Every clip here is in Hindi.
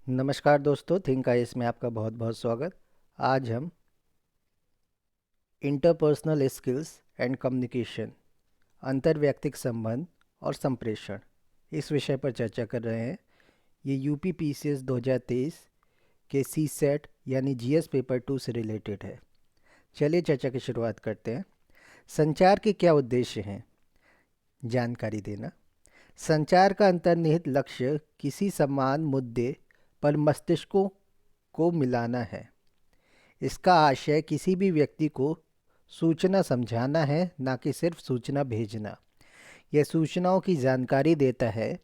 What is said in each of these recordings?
नमस्कार दोस्तों, थिंक आईएएस में आपका बहुत बहुत स्वागत। आज हम इंटरपर्सनल स्किल्स एंड कम्युनिकेशन, अंतर्वैयक्तिक संबंध और संप्रेषण, इस विषय पर चर्चा कर रहे हैं। ये यूपी पीसीएस 2023 के सी सेट यानी जीएस पेपर 2 से रिलेटेड है। चलिए चर्चा की शुरुआत करते हैं। संचार के क्या उद्देश्य हैं? जानकारी देना। संचार का अंतर्निहित लक्ष्य किसी समान मुद्दे पर मस्तिष्कों को मिलाना है। इसका आशय किसी भी व्यक्ति को सूचना समझाना है, ना कि सिर्फ सूचना भेजना। यह सूचनाओं की जानकारी देता है।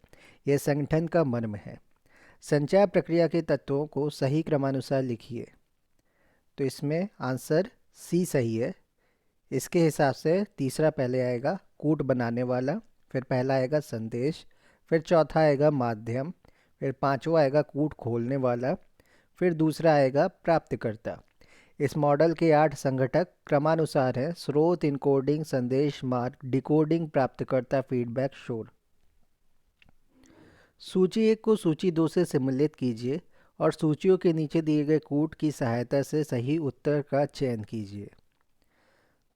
यह संगठन का मर्म है। संचार प्रक्रिया के तत्वों को सही क्रमानुसार लिखिए। तो इसमें आंसर सी सही है। इसके हिसाब से तीसरा पहले आएगा, कूट बनाने वाला। फिर पहला आएगा संदेश। फिर चौथा आएगा माध्यम। फिर पांचवा आएगा कूट खोलने वाला। फिर दूसरा आएगा प्राप्तकर्ता। इस मॉडल के 8 संघटक क्रमानुसार हैं: स्रोत, इनकोडिंग, संदेश मार्ग, डिकोडिंग, प्राप्तकर्ता, फीडबैक, शोर। सूची 1 को सूची 2 से सम्मिलित कीजिए और सूचियों के नीचे दिए गए कूट की सहायता से सही उत्तर का चयन कीजिए।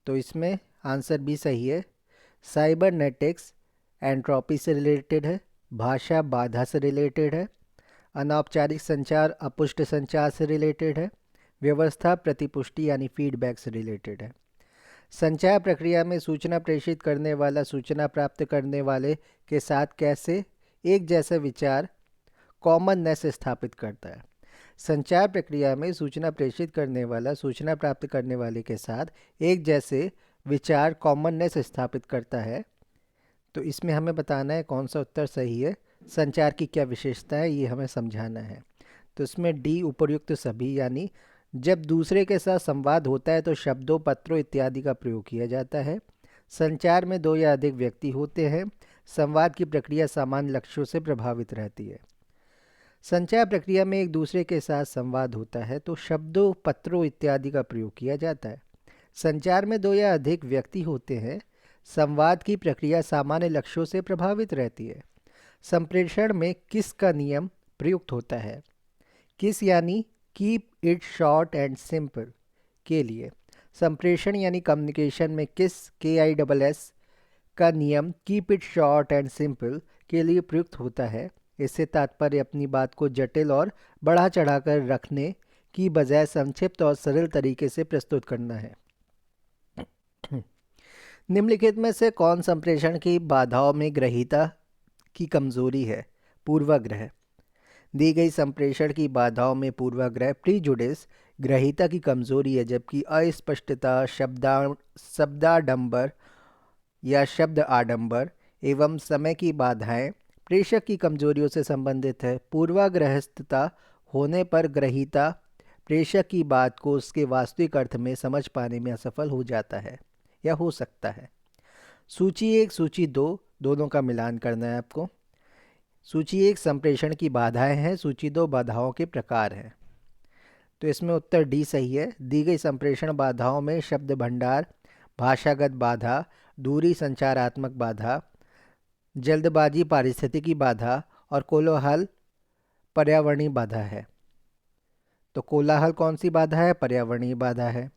तो इसमें आंसर भी सही है। साइबरनेटिक्स एंट्रोपी से रिलेटेड है। भाषा बाधा से रिलेटेड है। अनौपचारिक संचार अपुष्ट संचार से रिलेटेड है। व्यवस्था प्रतिपुष्टि यानी फीडबैक से रिलेटेड है। संचार प्रक्रिया में सूचना प्रेषित करने वाला सूचना प्राप्त करने वाले के साथ कैसे एक जैसे विचार कॉमननेस स्थापित करता है। संचार प्रक्रिया में सूचना प्रेषित करने वाला सूचना प्राप्त करने वाले के साथ एक जैसे विचार कॉमननेस स्थापित करता है। तो इसमें हमें बताना है कौन सा उत्तर सही है। संचार की क्या विशेषता है, ये हमें समझाना है। तो इसमें डी उपर्युक्त सभी, यानी जब दूसरे के साथ संवाद होता है तो शब्दों, पत्रों इत्यादि का प्रयोग किया जाता है। संचार में 2 या अधिक व्यक्ति होते हैं। संवाद की प्रक्रिया समान लक्ष्यों से प्रभावित रहती है। संचार प्रक्रिया में एक दूसरे के साथ संवाद होता है तो शब्दों, पत्रों इत्यादि का प्रयोग किया जाता है। संचार में 2 या अधिक व्यक्ति होते हैं। संवाद की प्रक्रिया सामान्य लक्ष्यों से प्रभावित रहती है। संप्रेषण में किस का नियम प्रयुक्त होता है? किस यानी keep it short and simple के लिए। संप्रेषण यानी कम्युनिकेशन में किस KISS का नियम keep it short and simple के लिए प्रयुक्त होता है। इससे तात्पर्य अपनी बात को जटिल और बढ़ा चढ़ाकर रखने की बजाय संक्षिप्त और सरल तरीके से प्रस्तुत करना है। निम्नलिखित में से कौन संप्रेषण की बाधाओं में ग्रहीता की कमजोरी है? पूर्वाग्रह। दी गई संप्रेषण की बाधाओं में पूर्वाग्रह प्रीजुडिस ग्रहीता की कमजोरी है, जबकि अस्पष्टता, शब्दाडंबर या शब्द आडंबर एवं समय की बाधाएं प्रेषक की कमजोरियों से संबंधित है। पूर्वाग्रहस्थता होने पर ग्रहीता प्रेषक की बात को उसके वास्तविक अर्थ में समझ पाने में असफल हो जाता है या हो सकता है। सूची 1, सूची 2 दोनों का मिलान करना है आपको। सूची 1 संप्रेषण की बाधाएं हैं, सूची 2 बाधाओं के प्रकार हैं। तो इसमें उत्तर डी सही है। दी गई संप्रेषण बाधाओं में शब्द भंडार, भाषागत बाधा, दूरी संचारात्मक बाधा, जल्दबाजी पारिस्थितिकी बाधा और कोलाहल पर्यावरणीय बाधा है। तो कोलाहल कौन सी बाधा है? पर्यावरणीय बाधा है।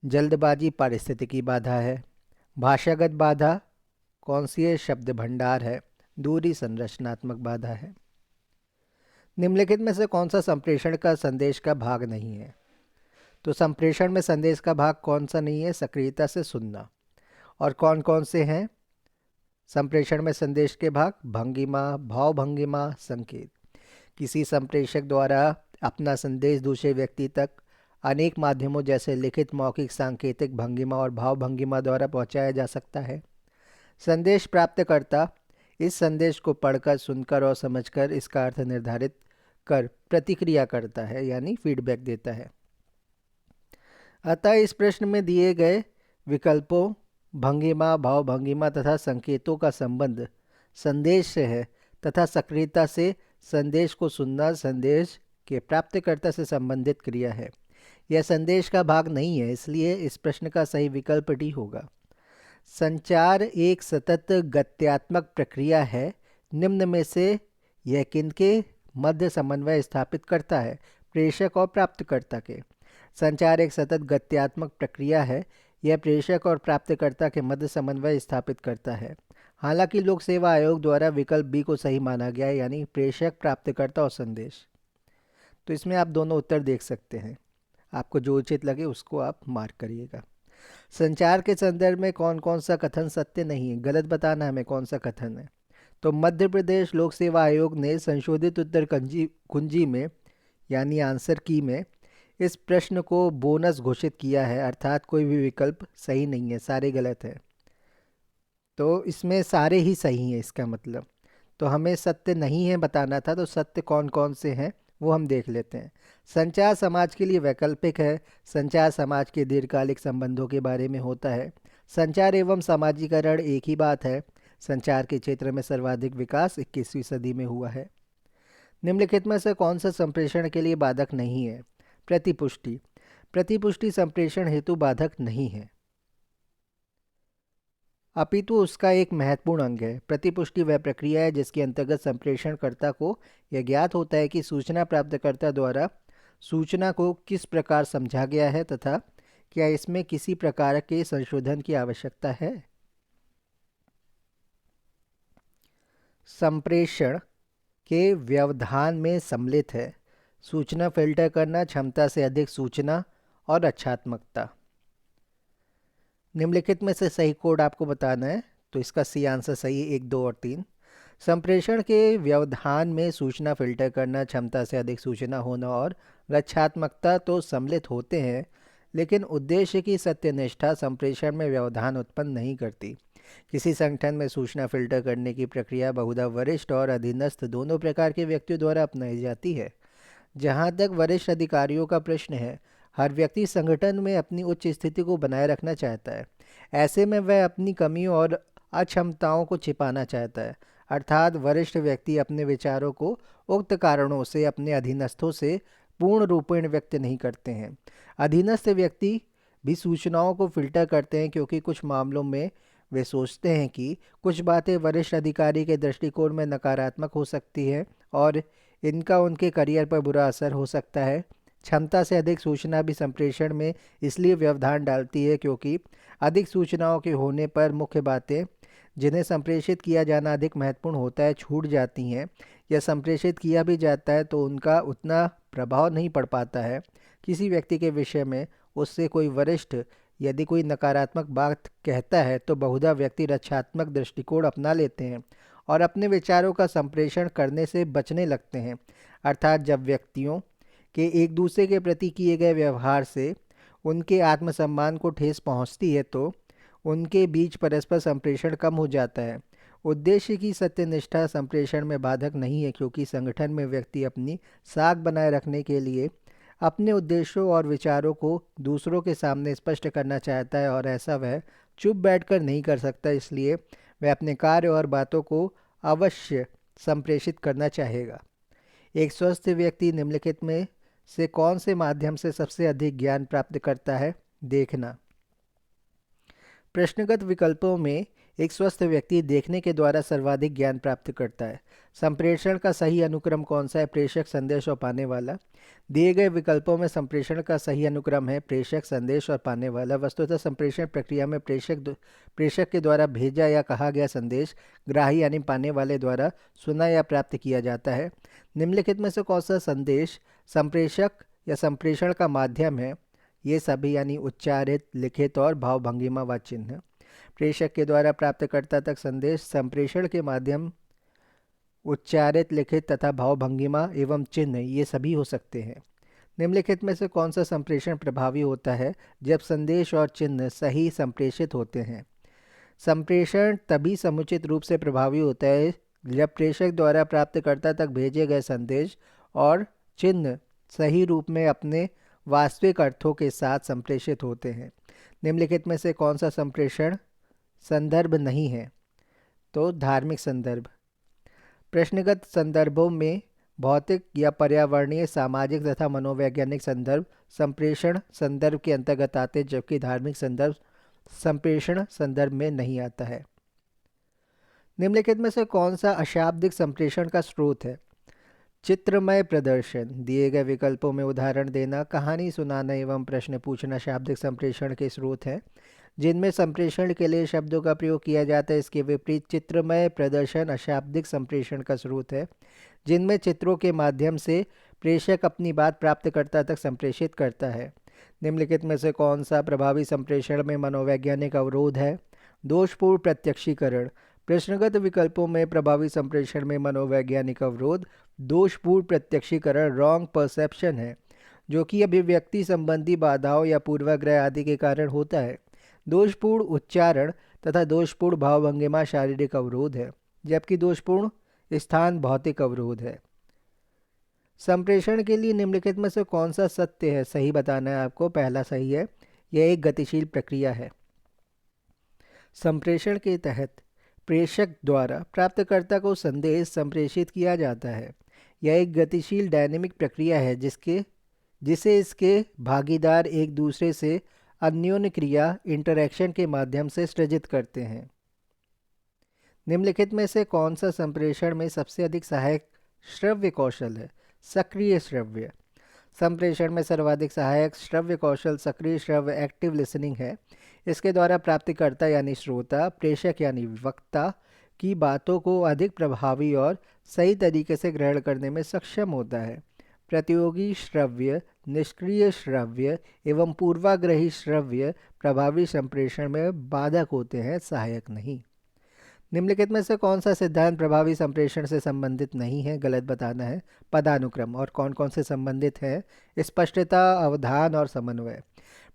जल्दबाजी पारिस्थितिकी बाधा है। भाषागत बाधा कौन सी है? शब्द भंडार है। दूरी संरचनात्मक बाधा है। निम्नलिखित में से कौन सा संप्रेषण का संदेश का भाग नहीं है? तो संप्रेषण में संदेश का भाग कौन सा नहीं है? सक्रियता से सुनना। और कौन कौन से हैं संप्रेषण में संदेश के भाग? भंगिमा, भाव भंगिमा, संकेत। किसी संप्रेषक द्वारा अपना संदेश दूसरे व्यक्ति तक अनेक माध्यमों जैसे लिखित, मौखिक, सांकेतिक, भंगिमा और भाव भंगिमा द्वारा पहुंचाया जा सकता है। संदेश प्राप्तकर्ता इस संदेश को पढ़कर, सुनकर और समझकर इसका अर्थ निर्धारित कर प्रतिक्रिया करता है, यानी फीडबैक देता है। अतः इस प्रश्न में दिए गए विकल्पों भंगिमा, भाव भंगिमा तथा संकेतों का संबंध संदेश से है तथा सक्रियता से संदेश को सुनना संदेश के प्राप्तकर्ता से संबंधित क्रिया है। यह संदेश का भाग नहीं है, इसलिए इस प्रश्न का सही विकल्प डी होगा। संचार एक सतत गत्यात्मक प्रक्रिया है। निम्न में से यह किनके मध्य समन्वय स्थापित करता है प्रेषक और प्राप्तकर्ता के। संचार एक सतत गत्यात्मक प्रक्रिया है। यह प्रेषक और प्राप्तकर्ता के मध्य समन्वय स्थापित करता है। हालांकि लोक सेवा आयोग द्वारा विकल्प बी को सही माना गया है, यानी प्रेषक, प्राप्तकर्ता और संदेश। तो इसमें आप दोनों उत्तर देख सकते हैं, आपको जो उचित लगे उसको आप मार्क करिएगा। संचार के संदर्भ में कौन कौन सा कथन सत्य नहीं है, गलत बताना हमें कौन सा कथन है। तो मध्य प्रदेश लोक सेवा आयोग ने संशोधित उत्तर कुंजी में यानी आंसर की में इस प्रश्न को बोनस घोषित किया है, अर्थात कोई भी विकल्प सही नहीं है, सारे गलत है। तो इसमें सारे ही सही हैं इसका मतलब। तो हमें सत्य नहीं है बताना था, तो सत्य कौन कौन से हैं वो हम देख लेते हैं। संचार समाज के लिए वैकल्पिक है। संचार समाज के दीर्घकालिक संबंधों के बारे में होता है। संचार एवं सामाजिकरण एक ही बात है। संचार के क्षेत्र में सर्वाधिक विकास 21वीं सदी में हुआ है। निम्नलिखित में से कौन सा संप्रेषण के लिए बाधक नहीं है? प्रतिपुष्टि। प्रतिपुष्टि संप्रेषण हेतु बाधक नहीं है, अपितु उसका एक महत्वपूर्ण अंग है। प्रतिपुष्टि वह प्रक्रिया है जिसके अंतर्गत संप्रेषणकर्ता को यह ज्ञात होता है कि सूचना प्राप्तकर्ता द्वारा सूचना को किस प्रकार समझा गया है तथा क्या इसमें किसी प्रकार के संशोधन की आवश्यकता है। संप्रेषण के व्यवधान में सम्मिलित है सूचना फिल्टर करना, क्षमता से अधिक सूचना और रक्षात्मकता। निम्नलिखित में से सही कोड आपको बताना है, तो इसका सी आंसर सही है, 1, 2 और 3। संप्रेषण के व्यवधान में सूचना फिल्टर करना, क्षमता से अधिक सूचना होना और रक्षात्मकता तो सम्मिलित होते हैं, लेकिन उद्देश्य की सत्यनिष्ठा संप्रेषण में व्यवधान उत्पन्न नहीं करती। किसी संगठन में सूचना फिल्टर करने की प्रक्रिया बहुधा वरिष्ठ और अधीनस्थ दोनों प्रकार के व्यक्तियों द्वारा अपनाई जाती है। जहाँ तक वरिष्ठ अधिकारियों का प्रश्न है, हर व्यक्ति संगठन में अपनी उच्च स्थिति को बनाए रखना चाहता है। ऐसे में वह अपनी कमियों और अक्षमताओं को छिपाना चाहता है, अर्थात वरिष्ठ व्यक्ति अपने विचारों को उक्त कारणों से अपने अधीनस्थों से पूर्ण रूपेण व्यक्त नहीं करते हैं। अधीनस्थ व्यक्ति भी सूचनाओं को फिल्टर करते हैं, क्योंकि कुछ मामलों में वे सोचते हैं कि कुछ बातें वरिष्ठ अधिकारी के दृष्टिकोण में नकारात्मक हो सकती है और इनका उनके करियर पर बुरा असर हो सकता है। क्षमता से अधिक सूचना भी संप्रेषण में इसलिए व्यवधान डालती है क्योंकि अधिक सूचनाओं के होने पर मुख्य बातें जिन्हें संप्रेषित किया जाना अधिक महत्वपूर्ण होता है छूट जाती हैं, या संप्रेषित किया भी जाता है तो उनका उतना प्रभाव नहीं पड़ पाता है। किसी व्यक्ति के विषय में उससे कोई वरिष्ठ यदि कोई नकारात्मक बात कहता है तो बहुधा व्यक्ति रक्षात्मक दृष्टिकोण अपना लेते हैं और अपने विचारों का संप्रेषण करने से बचने लगते हैं। अर्थात जब व्यक्तियों के एक दूसरे के प्रति किए गए व्यवहार से उनके आत्मसम्मान को ठेस पहुंचती है तो उनके बीच परस्पर संप्रेषण कम हो जाता है। उद्देश्य की सत्यनिष्ठा संप्रेषण में बाधक नहीं है, क्योंकि संगठन में व्यक्ति अपनी साख बनाए रखने के लिए अपने उद्देश्यों और विचारों को दूसरों के सामने स्पष्ट करना चाहता है और ऐसा वह चुप बैठकर नहीं कर सकता, इसलिए वह अपने कार्य और बातों को अवश्य संप्रेषित करना चाहेगा। एक स्वस्थ व्यक्ति निम्नलिखित में से कौन से माध्यम से सबसे अधिक ज्ञान प्राप्त करता है? देखना। प्रश्नगत विकल्पों में एक स्वस्थ व्यक्ति देखने के द्वारा सर्वाधिक ज्ञान प्राप्त करता है। संप्रेषण का सही अनुक्रम कौन सा है? प्रेषक, संदेश और पाने वाला। दिए गए विकल्पों में संप्रेषण का सही अनुक्रम है प्रेषक, संदेश और पाने वाला। वस्तुतः संप्रेषण प्रक्रिया में प्रेषक के द्वारा भेजा या कहा गया संदेश ग्राही यानी पाने वाले द्वारा सुना या प्राप्त किया जाता है। निम्नलिखित में से कौन सा संदेश संप्रेषक या संप्रेषण का माध्यम है? ये सभी यानी उच्चारित, लिखित और भावभंगिमा व चिन्ह। प्रेषक के द्वारा प्राप्तकर्ता तक संदेश संप्रेषण के माध्यम उच्चारित, लिखित तथा भावभंगिमा एवं चिन्ह ये सभी हो सकते हैं। निम्नलिखित में से कौन सा संप्रेषण प्रभावी होता है? जब संदेश और चिन्ह सही संप्रेषित होते हैं। संप्रेषण तभी समुचित रूप से प्रभावी होता है जब प्रेषक द्वारा प्राप्तकर्ता तक भेजे गए संदेश और चिन्ह सही रूप में अपने वास्तविक अर्थों के साथ संप्रेषित होते हैं। निम्नलिखित में से कौन सा संप्रेषण संदर्भ नहीं है? तो धार्मिक संदर्भ। प्रश्नगत संदर्भों में भौतिक या पर्यावरणीय, सामाजिक तथा मनोवैज्ञानिक संदर्भ संप्रेषण संदर्भ के अंतर्गत आते, जबकि धार्मिक संदर्भ संप्रेषण संदर्भ में नहीं आता है। निम्नलिखित में से कौन सा अशाब्दिक संप्रेषण का स्रोत है? चित्रमय प्रदर्शन, दिए गए विकल्पों में उदाहरण देना, कहानी सुनाना एवं प्रश्न पूछना शाब्दिक संप्रेषण के स्रोत हैं जिनमें संप्रेषण के लिए शब्दों का प्रयोग किया जाता है। इसके विपरीत चित्रमय प्रदर्शन अशाब्दिक संप्रेषण का स्रोत है जिनमें चित्रों के माध्यम से प्रेषक अपनी बात प्राप्तकर्ता तक संप्रेषित करता है। निम्नलिखित में से कौन सा प्रभावी संप्रेषण में मनोवैज्ञानिक अवरोध है? दोषपूर्ण प्रत्यक्षीकरण। प्रश्नगत विकल्पों में प्रभावी संप्रेषण में मनोवैज्ञानिक अवरोध दोषपूर्ण प्रत्यक्षीकरण रॉन्ग परसेप्शन है, जो कि अभिव्यक्ति संबंधी बाधाओं या पूर्वाग्रह आदि के कारण होता है। दोषपूर्ण उच्चारण तथा दोषपूर्ण भावभंगिमा शारीरिक अवरोध है, जबकि दोषपूर्ण स्थान भौतिक अवरोध है। संप्रेषण के लिए निम्नलिखित में से कौन सा सत्य है? सही बताना है आपको। पहला सही है, यह एक गतिशील प्रक्रिया है। संप्रेषण के तहत प्रेषक द्वारा प्राप्तकर्ता को संदेश संप्रेषित किया जाता है। यह एक गतिशील डायनेमिक प्रक्रिया है जिसे इसके भागीदार एक दूसरे से अन्योन्य क्रिया इंटरैक्शन के माध्यम से सृजित करते हैं। निम्नलिखित में से कौन सा संप्रेषण में सबसे अधिक सहायक श्रव्य कौशल है? सक्रिय श्रव्य। संप्रेषण में सर्वाधिक सहायक श्रव्य कौशल सक्रिय श्रव्य एक्टिव लिसनिंग है। इसके द्वारा प्राप्तिकर्ता यानी श्रोता प्रेषक यानी वक्ता की बातों को अधिक प्रभावी और सही तरीके से ग्रहण करने में सक्षम होता है। प्रतियोगी श्रव्य, निष्क्रिय श्रव्य एवं पूर्वाग्रही श्रव्य प्रभावी संप्रेषण में बाधक होते हैं, सहायक नहीं। निम्नलिखित में से कौन सा सिद्धांत प्रभावी संप्रेषण से संबंधित नहीं है? गलत बताना है। पदानुक्रम। और कौन कौन से संबंधित हैं? स्पष्टता, अवधान और समन्वय।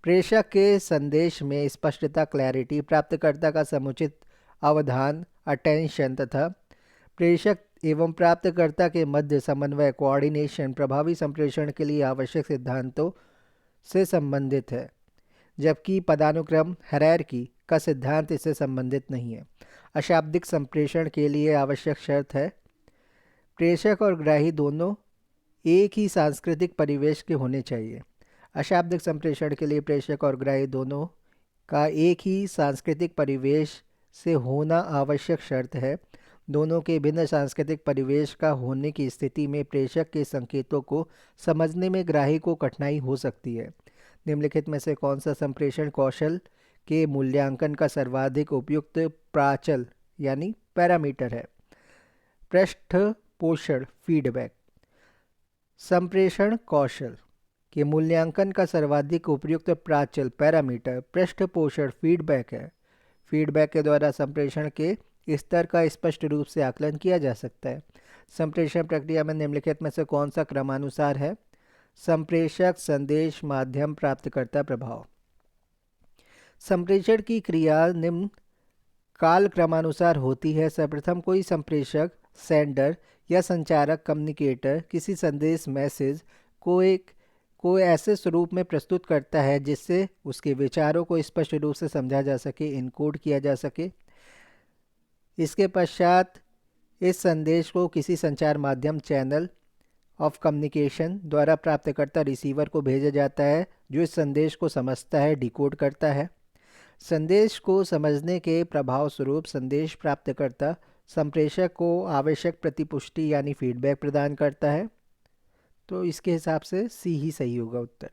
प्रेषक के संदेश में स्पष्टता क्लैरिटी, प्राप्तकर्ता का समुचित अवधान अटेंशन तथा प्रेषक एवं प्राप्तकर्ता के मध्य समन्वय कोऑर्डिनेशन प्रभावी संप्रेषण के लिए आवश्यक सिद्धांतों से संबंधित है, जबकि पदानुक्रम हायरार्की का सिद्धांत इससे संबंधित नहीं है। अशाब्दिक संप्रेषण के लिए आवश्यक शर्त है प्रेषक और ग्राही दोनों एक ही सांस्कृतिक परिवेश के होने चाहिए। अशाब्दिक संप्रेषण के लिए प्रेषक और ग्राही दोनों का एक ही सांस्कृतिक परिवेश से होना आवश्यक शर्त है। दोनों के भिन्न सांस्कृतिक परिवेश का होने की स्थिति में प्रेषक के संकेतों को समझने में ग्राही को कठिनाई हो सकती है। निम्नलिखित में से कौन सा संप्रेषण कौशल के मूल्यांकन का सर्वाधिक उपयुक्त प्राचल यानी पैरामीटर है? पृष्ठपोषण फीडबैक। संप्रेषण कौशल के मूल्यांकन का सर्वाधिक उपयुक्त प्राचल पैरामीटर पृष्ठपोषण फीडबैक है। फीडबैक के द्वारा संप्रेषण के स्तर का स्पष्ट रूप से आकलन किया जा सकता है। संप्रेषण प्रक्रिया में निम्नलिखित में से कौन सा क्रमानुसार है? संप्रेषक, संदेश, माध्यम, प्राप्तकर्ता, प्रभाव। संप्रेषण की क्रिया निम्न काल क्रमानुसार होती है। सर्वप्रथम कोई संप्रेषक सेंडर या संचारक कम्युनिकेटर किसी संदेश मैसेज को ऐसे स्वरूप में प्रस्तुत करता है जिससे उसके विचारों को स्पष्ट रूप से समझा जा सके, इनकोड किया जा सके। इसके पश्चात इस संदेश को किसी संचार माध्यम चैनल ऑफ कम्युनिकेशन द्वारा प्राप्तकर्ता रिसीवर को भेजा जाता है, जो इस संदेश को समझता है, डिकोड करता है। संदेश को समझने के प्रभाव स्वरूप संदेश प्राप्तकर्ता संप्रेषक को आवश्यक प्रतिपुष्टि यानी फीडबैक प्रदान करता है। तो इसके हिसाब से सी ही सही होगा उत्तर।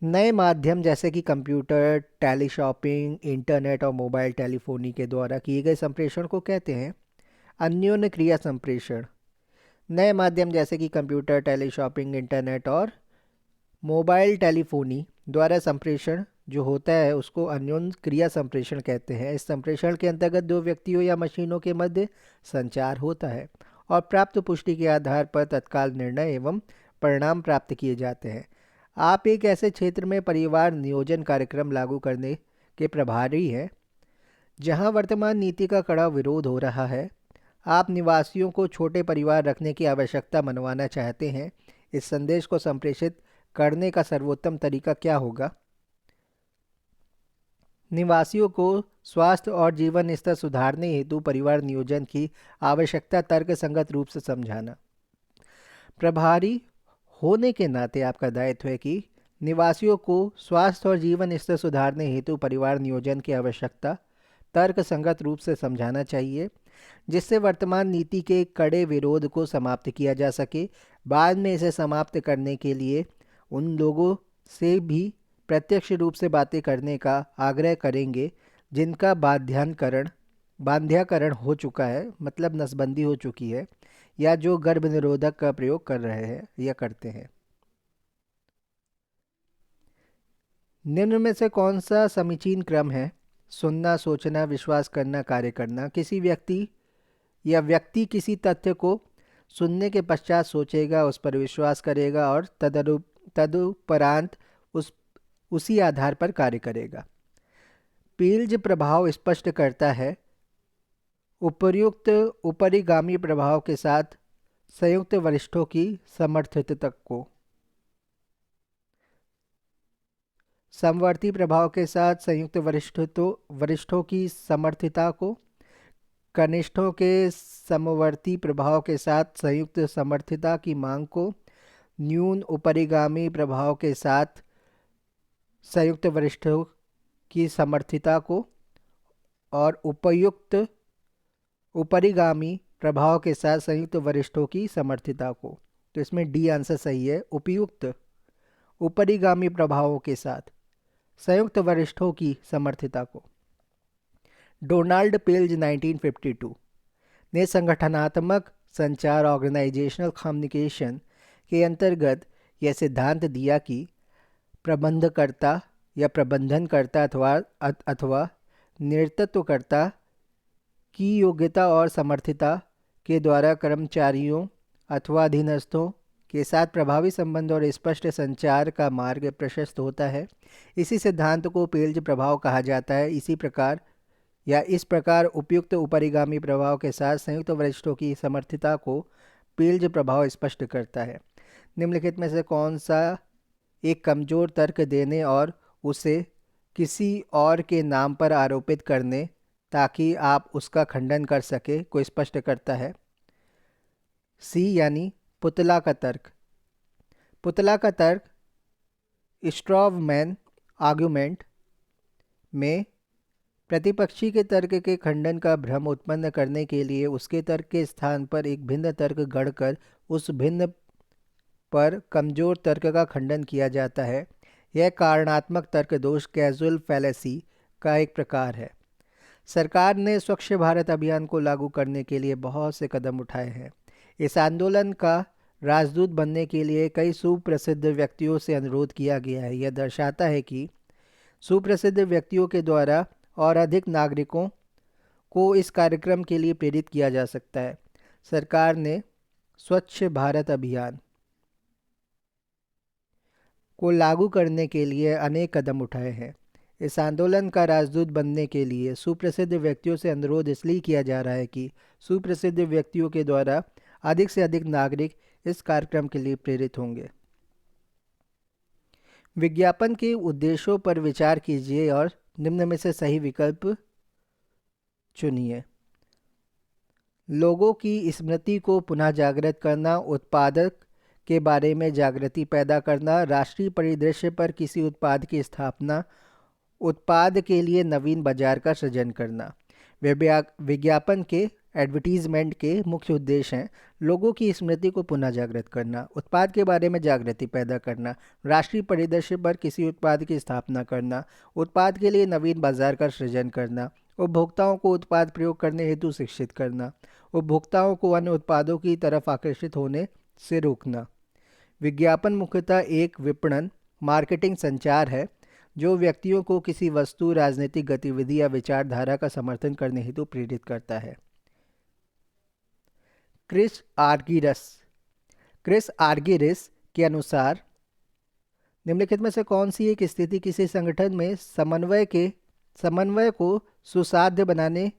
नए माध्यम जैसे कि कंप्यूटर, टेलीशॉपिंग, इंटरनेट और मोबाइल टेलीफोनी के द्वारा किए गए संप्रेषण को कहते हैं अन्योन्य क्रिया संप्रेषण। नए माध्यम जैसे कि कंप्यूटर, टेलीशॉपिंग, इंटरनेट और मोबाइल टेलीफोनी द्वारा संप्रेषण जो होता है उसको अन्योन्य क्रिया संप्रेषण कहते हैं। इस संप्रेषण के अंतर्गत दो व्यक्तियों या मशीनों के मध्य संचार होता है और प्राप्त पुष्टि के आधार पर तत्काल निर्णय एवं परिणाम प्राप्त किए जाते हैं। आप एक ऐसे क्षेत्र में परिवार नियोजन कार्यक्रम लागू करने के प्रभारी हैं जहां वर्तमान नीति का कड़ा विरोध हो रहा है। आप निवासियों को छोटे परिवार रखने की आवश्यकता मनवाना चाहते हैं। इस संदेश को संप्रेषित करने का सर्वोत्तम तरीका क्या होगा? निवासियों को स्वास्थ्य और जीवन स्तर सुधारने हेतु परिवार नियोजन की आवश्यकता तर्कसंगत रूप से समझाना। प्रभारी होने के नाते आपका दायित्व है कि निवासियों को स्वास्थ्य और जीवन स्तर सुधारने हेतु परिवार नियोजन की आवश्यकता तर्कसंगत रूप से समझाना चाहिए। जिससे वर्तमान नीति के कड़े विरोध को समाप्त किया जा सके। बाद में इसे समाप्त करने के लिए उन लोगों से भी प्रत्यक्ष रूप से बातें करने का आग्रह करेंगे जिनका बांध्याकरण हो चुका है, मतलब नसबंदी हो चुकी है, या जो गर्भ निरोधक का प्रयोग कर रहे हैं या करते हैं। निम्न में से कौन सा समीचीन क्रम है? सुनना, सोचना, विश्वास करना, कार्य करना। किसी व्यक्ति किसी तथ्य को सुनने के पश्चात सोचेगा, उस पर विश्वास करेगा और तदुपरांत उसी आधार पर कार्य करेगा। पील्ज प्रभाव स्पष्ट करता है उपर्युक्त उपरिगामी प्रभाव के साथ संयुक्त वरिष्ठों की समर्थितता को। समवर्ती प्रभाव के साथ संयुक्त वरिष्ठों की समर्थिता को। कनिष्ठों के समवर्ती प्रभाव के साथ संयुक्त समर्थिता की मांग को। न्यून उपरिगामी प्रभाव के साथ संयुक्त वरिष्ठों की समर्थिता को। और उपयुक्त उपरिगामी प्रभाव के साथ संयुक्त वरिष्ठों की समर्थिता को। तो इसमें डी आंसर सही है, उपयुक्त उपरिगामी प्रभावों के साथ संयुक्त वरिष्ठों की समर्थिता को। डोनाल्ड पेल्ज 1952 ने संगठनात्मक संचार ऑर्गेनाइजेशनल कम्युनिकेशन के अंतर्गत यह सिद्धांत दिया कि प्रबंधकर्ता या प्रबंधनकर्ता अथवा नेतृत्वकर्ता की योग्यता और समर्थिता के द्वारा कर्मचारियों अथवा अधीनस्थों के साथ प्रभावी संबंध और स्पष्ट संचार का मार्ग प्रशस्त होता है। इसी सिद्धांत को पेल्ज प्रभाव कहा जाता है। इस प्रकार उपयुक्त उपरिगामी प्रभाव के साथ संयुक्त वरिष्ठों की समर्थिता को पेल्ज प्रभाव स्पष्ट करता है। निम्नलिखित में से कौन सा एक कमजोर तर्क देने और उसे किसी और के नाम पर आरोपित करने ताकि आप उसका खंडन कर सके को स्पष्ट करता है? सी यानी पुतला का तर्क। पुतला का तर्क स्ट्रॉवमैन आर्गुमेंट में प्रतिपक्षी के तर्क के खंडन का भ्रम उत्पन्न करने के लिए उसके तर्क के स्थान पर एक भिन्न तर्क गढ़कर उस भिन्न पर कमजोर तर्क का खंडन किया जाता है। यह कारणात्मक तर्क दोष कैजुअल फैलेसी का एक प्रकार है। सरकार ने स्वच्छ भारत अभियान को लागू करने के लिए बहुत से कदम उठाए हैं। इस आंदोलन का राजदूत बनने के लिए कई सुप्रसिद्ध व्यक्तियों से अनुरोध किया गया है। यह दर्शाता है कि सुप्रसिद्ध व्यक्तियों के द्वारा और अधिक नागरिकों को इस कार्यक्रम के लिए प्रेरित किया जा सकता है। सरकार ने स्वच्छ भारत अभियान को लागू करने के लिए अनेक कदम उठाए हैं। इस आंदोलन का राजदूत बनने के लिए सुप्रसिद्ध व्यक्तियों से अनुरोध इसलिए किया जा रहा है कि सुप्रसिद्ध व्यक्तियों के द्वारा अधिक से अधिक नागरिक इस कार्यक्रम के लिए प्रेरित होंगे। विज्ञापन के उद्देश्यों पर विचार कीजिए और निम्न में से सही विकल्प चुनिए। लोगों की स्मृति को पुनः जागृत करना, उत्पादक के बारे में जागृति पैदा करना, राष्ट्रीय परिदृश्य पर किसी उत्पाद की स्थापना, उत्पाद के लिए नवीन बाजार का सृजन करना। विज्ञापन के एडवर्टीजमेंट के मुख्य उद्देश्य हैं लोगों की स्मृति को पुनः जागृत करना, उत्पाद के बारे में जागृति पैदा करना, राष्ट्रीय परिदृश्य पर किसी उत्पाद की स्थापना करना, उत्पाद के लिए नवीन बाजार का सृजन करना, उपभोक्ताओं को उत्पाद प्रयोग करने हेतु शिक्षित करना, उपभोक्ताओं को अन्य उत्पादों की तरफ आकर्षित होने से रोकना। विज्ञापन मुख्यतः एक विपणन मार्केटिंग संचार है जो व्यक्तियों को किसी वस्तु, राजनीतिक गतिविधि या विचारधारा का समर्थन करने हेतु प्रेरित करता है। क्रिस आर्गिरिस के अनुसार निम्नलिखित में से कौन सी एक स्थिति किसी संगठन में समन्वय को सुसाध्य बनाने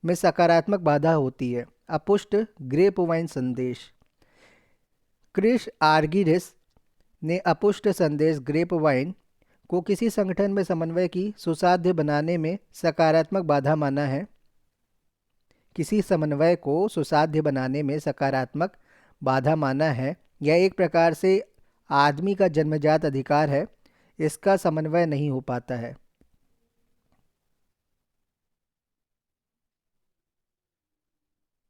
में सकारात्मक बाधा होती है? अपुष्ट ग्रेपवाइन संदेश। क्रिस आर्गिरिस ने अपुष्ट संदेश ग्रेपवाइन को किसी संगठन में समन्वय की सुसाध्य बनाने में सकारात्मक बाधा माना है। किसी समन्वय को सुसाध्य बनाने में सकारात्मक बाधा माना है। यह एक प्रकार से आदमी का जन्मजात अधिकार है, इसका समन्वय नहीं हो पाता है।